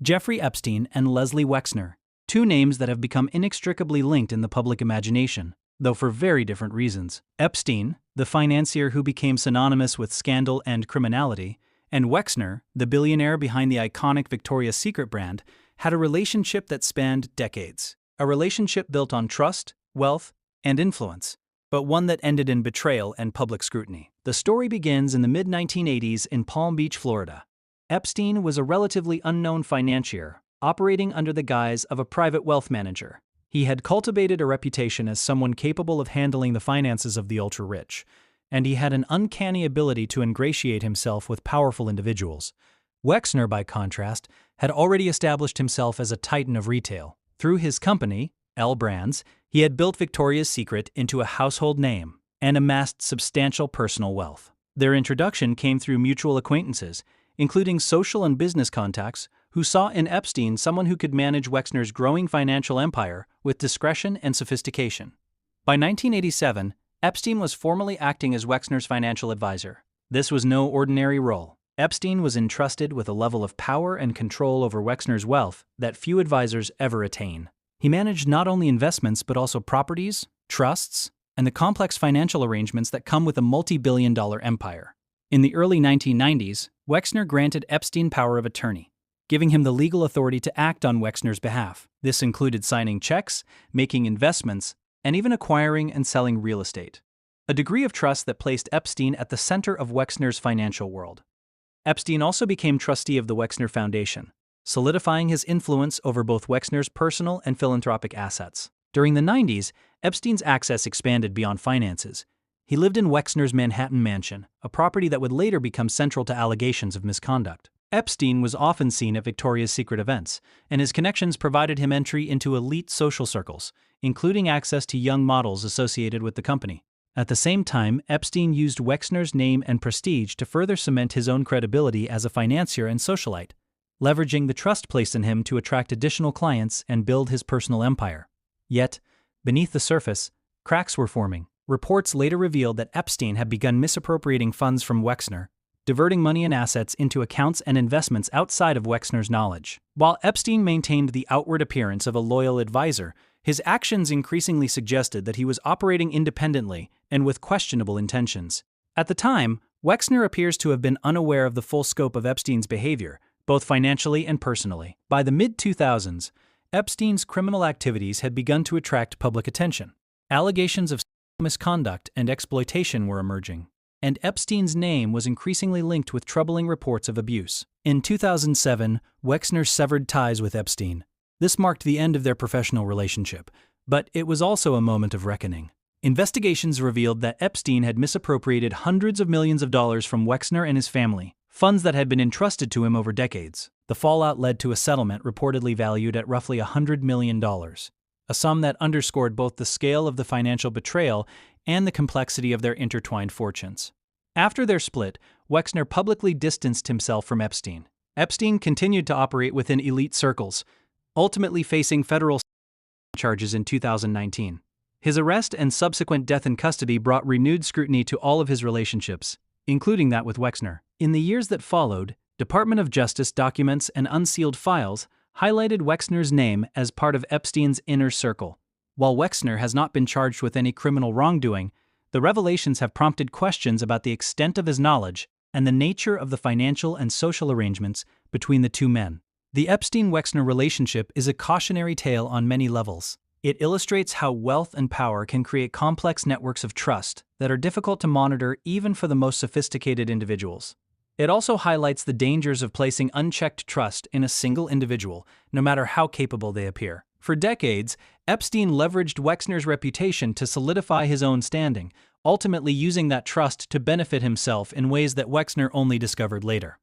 Jeffrey Epstein and Leslie Wexner, two names that have become inextricably linked in the public imagination, though for very different reasons. Epstein, the financier who became synonymous with scandal and criminality, and Wexner, the billionaire behind the iconic Victoria's Secret brand, had a relationship that spanned decades. A relationship built on trust, wealth, and influence, but one that ended in betrayal and public scrutiny. The story begins in the mid-1980s in Palm Beach, Florida. Epstein was a relatively unknown financier, operating under the guise of a private wealth manager. He had cultivated a reputation as someone capable of handling the finances of the ultra-rich, and he had an uncanny ability to ingratiate himself with powerful individuals. Wexner, by contrast, had already established himself as a titan of retail. Through his company, L Brands, he had built Victoria's Secret into a household name and amassed substantial personal wealth. Their introduction came through mutual acquaintances, including social and business contacts, who saw in Epstein someone who could manage Wexner's growing financial empire with discretion and sophistication. By 1987, Epstein was formally acting as Wexner's financial advisor. This was no ordinary role. Epstein was entrusted with a level of power and control over Wexner's wealth that few advisors ever attain. He managed not only investments but also properties, trusts, and the complex financial arrangements that come with a multi-billion-dollar empire. In the early 1990s, Wexner granted Epstein power of attorney, giving him the legal authority to act on Wexner's behalf. This included signing checks, making investments, and even acquiring and selling real estate. A degree of trust that placed Epstein at the center of Wexner's financial world. Epstein also became trustee of the Wexner Foundation, solidifying his influence over both Wexner's personal and philanthropic assets. During the 90s, Epstein's access expanded beyond finances. He lived in Wexner's Manhattan mansion, a property that would later become central to allegations of misconduct. Epstein was often seen at Victoria's Secret events, and his connections provided him entry into elite social circles, including access to young models associated with the company. At the same time, Epstein used Wexner's name and prestige to further cement his own credibility as a financier and socialite, leveraging the trust placed in him to attract additional clients and build his personal empire. Yet, beneath the surface, cracks were forming. Reports later revealed that Epstein had begun misappropriating funds from Wexner, diverting money and assets into accounts and investments outside of Wexner's knowledge. While Epstein maintained the outward appearance of a loyal advisor, his actions increasingly suggested that he was operating independently and with questionable intentions. At the time, Wexner appears to have been unaware of the full scope of Epstein's behavior, both financially and personally. By the mid-2000s, Epstein's criminal activities had begun to attract public attention. Allegations of misconduct and exploitation were emerging, and Epstein's name was increasingly linked with troubling reports of abuse. In 2007, Wexner severed ties with Epstein. This marked the end of their professional relationship, but it was also a moment of reckoning. Investigations revealed that Epstein had misappropriated hundreds of millions of dollars from Wexner and his family, funds that had been entrusted to him over decades. The fallout led to a settlement reportedly valued at roughly $100 million, a sum that underscored both the scale of the financial betrayal and the complexity of their intertwined fortunes. After their split, Wexner publicly distanced himself from Epstein. Epstein continued to operate within elite circles, ultimately facing federal charges in 2019. His arrest and subsequent death in custody brought renewed scrutiny to all of his relationships, including that with Wexner. In the years that followed, Department of Justice documents and unsealed files highlighted Wexner's name as part of Epstein's inner circle. While Wexner has not been charged with any criminal wrongdoing, the revelations have prompted questions about the extent of his knowledge and the nature of the financial and social arrangements between the two men. The Epstein-Wexner relationship is a cautionary tale on many levels. It illustrates how wealth and power can create complex networks of trust that are difficult to monitor even for the most sophisticated individuals. It also highlights the dangers of placing unchecked trust in a single individual, no matter how capable they appear. For decades, Epstein leveraged Wexner's reputation to solidify his own standing, ultimately using that trust to benefit himself in ways that Wexner only discovered later.